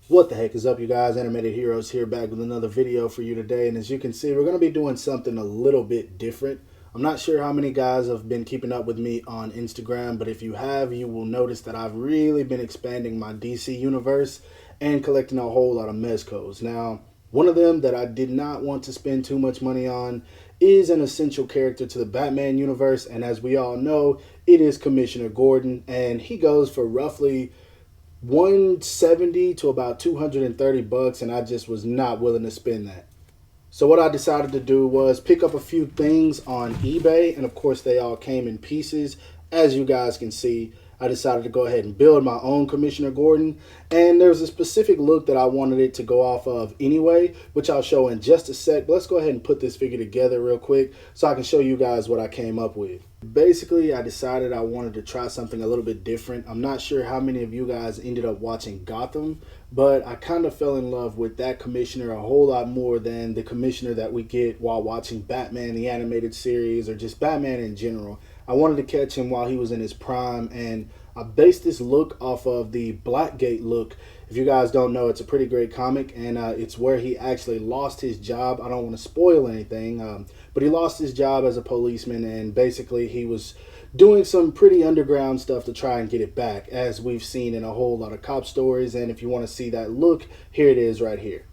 What the heck is up, you guys? Animated Heroes here, back with another video for you today. And as you can see, we're going to be doing something a little bit different. I'm not sure how many guys have been keeping up with me on Instagram, but if you have, you will notice that I've really been expanding my DC universe and collecting a whole lot of Mezcos. Now, one of them that I did not want to spend too much money on is an essential character to the Batman universe, and as we all know, it is Commissioner Gordon, and he goes for roughly 170 to about 230 bucks, and I just was not willing to spend that. So what I decided to do was pick up a few things on eBay, and of course they all came in pieces. As you guys can see, I decided to go ahead and build my own Commissioner Gordon, and there's a specific look that I wanted it to go off of anyway, which I'll show in just a sec. But let's go ahead and put this figure together real quick so I can show you guys what I came up with. Basically, I decided I wanted to try something a little bit different. I'm not sure how many of you guys ended up watching Gotham, but I kind of fell in love with that commissioner a whole lot more than the commissioner that we get while watching Batman the animated series or just Batman in general. I wanted to catch him while he was in his prime, and I based this look off of the Blackgate look. If you guys don't know, it's a pretty great comic, and it's where he actually lost his job. I don't want to spoil anything, but he lost his job as a policeman, and basically he was doing some pretty underground stuff to try and get it back, as we've seen in a whole lot of cop stories. And if you want to see that look, here it is right here.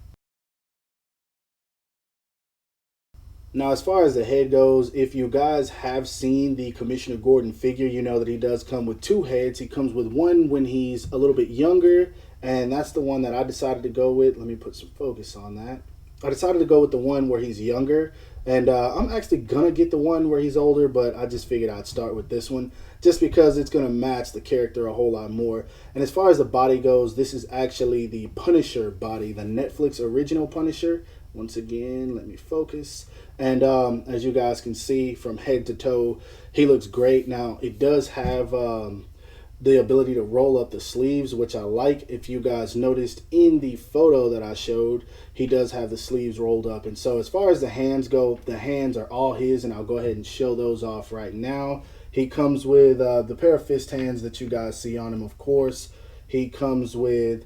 Now, as far as the head goes, if you guys have seen the Commissioner Gordon figure, you know that he does come with two heads. He comes with one when he's a little bit younger, and that's the one that I decided to go with. Let me put some focus on that. I decided to go with the one where he's younger, and I'm actually going to get the one where he's older, but I just figured I'd start with this one just because it's going to match the character a whole lot more. And as far as the body goes, this is actually the Punisher body, the Netflix original Punisher. Once again, let me focus. And as you guys can see, from head to toe, he looks great. Now, it does have the ability to roll up the sleeves, which I like. If you guys noticed in the photo that I showed, he does have the sleeves rolled up. And so as far as the hands go, the hands are all his, and I'll go ahead and show those off right now. He comes with the pair of fist hands that you guys see on him, of course. He comes with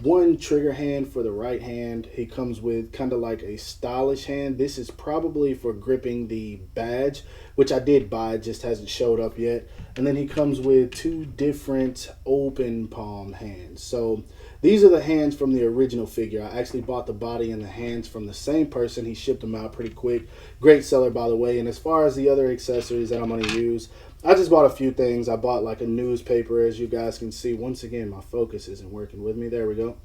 one trigger hand for the right hand. He comes with kind of like a stylish hand. This is probably for gripping the badge, which I did buy, it just hasn't showed up yet. And then he comes with two different open palm hands. So these are the hands from the original figure. I actually bought the body and the hands from the same person. He shipped them out pretty quick. Great seller, by the way. And as far as the other accessories that I'm going to use, I just bought a few things. I bought like a newspaper, as you guys can see. Once again, my focus isn't working with me. There we go.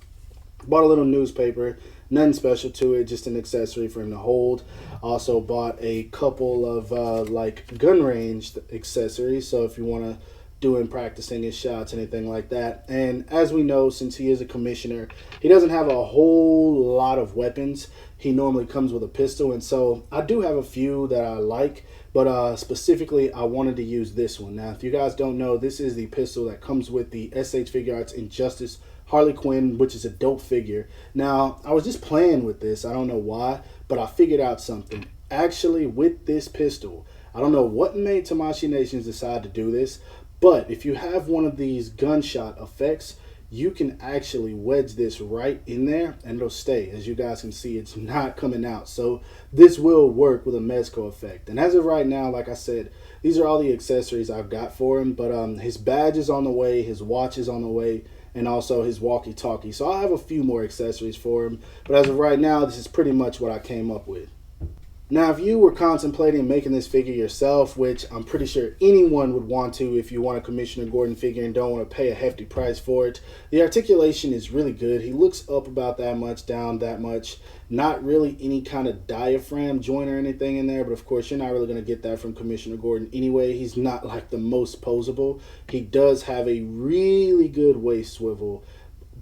Bought a little newspaper, nothing special to it, just an accessory for him to hold. Also bought a couple of like gun range accessories, so if you want to do him practicing his shots, anything like that. And as we know, since he is a commissioner, he doesn't have a whole lot of weapons. He normally comes with a pistol, and so I do have a few that I like, but specifically I wanted to use this one. Now, if you guys don't know, this is the pistol that comes with the SH Figure Arts Injustice Harley Quinn, which is a dope figure. Now, I was just playing with this. I don't know why, but I figured out something. Actually, with this pistol, I don't know what made Tamashi Nations decide to do this, but if you have one of these gunshot effects, you can actually wedge this right in there and it'll stay. As you guys can see, it's not coming out. So this will work with a Mezco effect. And as of right now, like I said, these are all the accessories I've got for him. But his badge is on the way, his watch is on the way, and also his walkie-talkie. So I'll have a few more accessories for him. But as of right now, this is pretty much what I came up with. Now, if you were contemplating making this figure yourself, which I'm pretty sure anyone would want to if you want a Commissioner Gordon figure and don't want to pay a hefty price for it, the articulation is really good. He looks up about that much, down that much. Not really any kind of diaphragm joint or anything in there, but of course you're not really going to get that from Commissioner Gordon anyway. He's not like the most posable. He does have a really good waist swivel,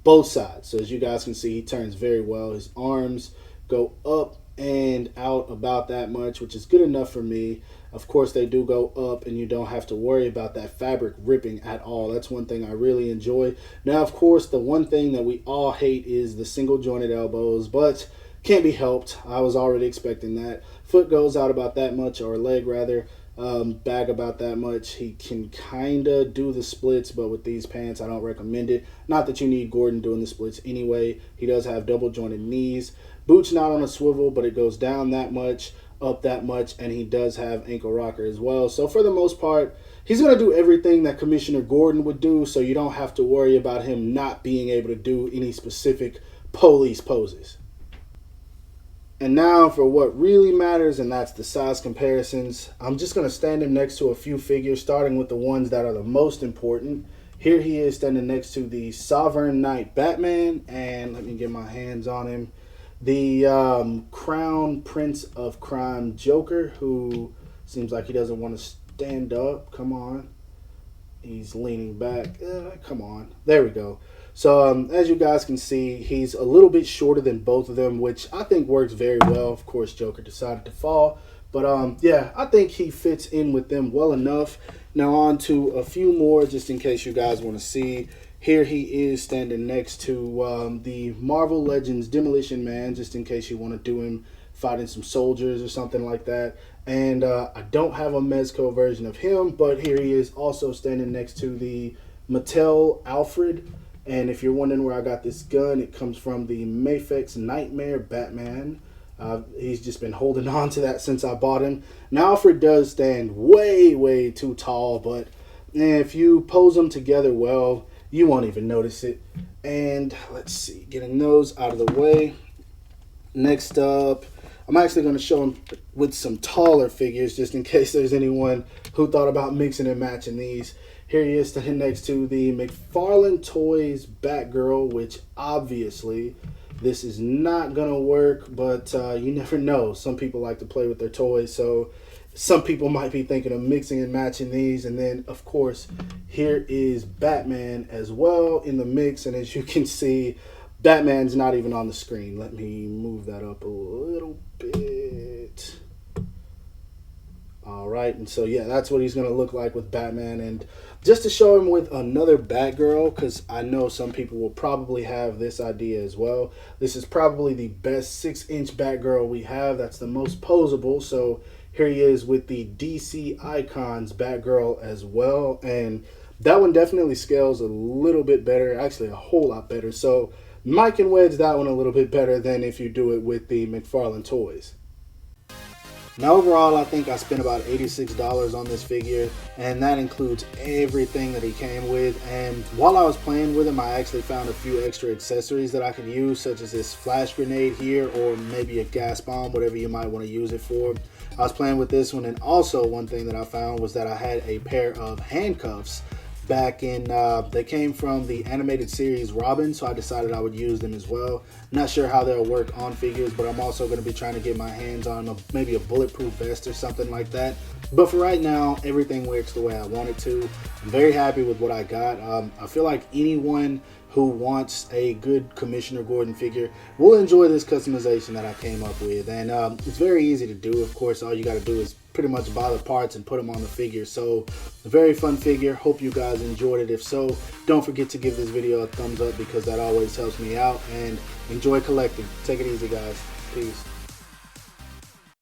both sides. So as you guys can see, he turns very well. His arms go up and out about that much, which is good enough for me. Of course, they do go up and you don't have to worry about that fabric ripping at all. That's one thing I really enjoy. Now, of course, the one thing that we all hate is the single jointed elbows, but can't be helped. I was already expecting that. Foot goes out about that much, or leg rather. bag about that much. He can kind of do the splits, but with these pants, I don't recommend it. Not that you need Gordon doing the splits anyway. He does have double jointed knees. Boots not on a swivel, but it goes down that much, up that much, and he does have ankle rocker as well. So for the most part, he's going to do everything that Commissioner Gordon would do, so you don't have to worry about him not being able to do any specific police poses. And now for what really matters, and that's the size comparisons. I'm just going to stand him next to a few figures, starting with the ones that are the most important. Here he is standing next to the Sovereign Knight Batman, and let me get my hands on him. The Crown Prince of Crime Joker, who seems like he doesn't want to stand up. Come on. He's leaning back. Come on. There we go. So as you guys can see, he's a little bit shorter than both of them, which I think works very well. Of course, Joker decided to fall. But yeah, I think he fits in with them well enough. Now on to a few more, just in case you guys want to see. Here he is standing next to the Marvel Legends Demolition Man, just in case you want to do him fighting some soldiers or something like that. And I don't have a Mezco version of him, but here he is also standing next to the Mattel Alfred. And if you're wondering where I got this gun, it comes from the Mafex Nightmare Batman. He's just been holding on to that since I bought him. Now, Alfred does stand way, way too tall, but if you pose them together well, you won't even notice it. And let's see, getting those out of the way. Next up, I'm actually going to show him with some taller figures, just in case there's anyone who thought about mixing and matching these. Here he is standing next to the McFarlane Toys Batgirl, which obviously this is not going to work, but you never know. Some people like to play with their toys, so some people might be thinking of mixing and matching these. And then, of course, here is Batman as well in the mix, and as you can see, Batman's not even on the screen. Let me move that up a little bit. All right, and so yeah, that's what he's going to look like with Batman. And just to show him with another Batgirl, because I know some people will probably have this idea as well. This is probably the best 6-inch Batgirl we have. That's the most posable. So here he is with the DC Icons Batgirl as well. And that one definitely scales a little bit better, actually a whole lot better. So Mike can wedge that one a little bit better than if you do it with the McFarlane Toys. Now overall, I think I spent about $86 on this figure, and that includes everything that he came with. And while I was playing with him, I actually found a few extra accessories that I could use, such as this flash grenade here, or maybe a gas bomb, whatever you might want to use it for. I was playing with this one, and also one thing that I found was that I had a pair of handcuffs back in, they came from the animated series Robin, so I decided I would use them as well. Not sure how they'll work on figures, but I'm also going to be trying to get my hands on maybe a bulletproof vest or something like that. But for right now, everything works the way I want it to. I'm very happy with what I got. I feel like anyone who wants a good Commissioner Gordon figure will enjoy this customization that I came up with. And it's very easy to do. Of course, all you got to do is pretty much buy the parts and put them on the figure. So a very fun figure. Hope you guys enjoyed it. If so, don't forget to give this video a thumbs up, because that always helps me out. And enjoy collecting. Take it easy, guys. Peace.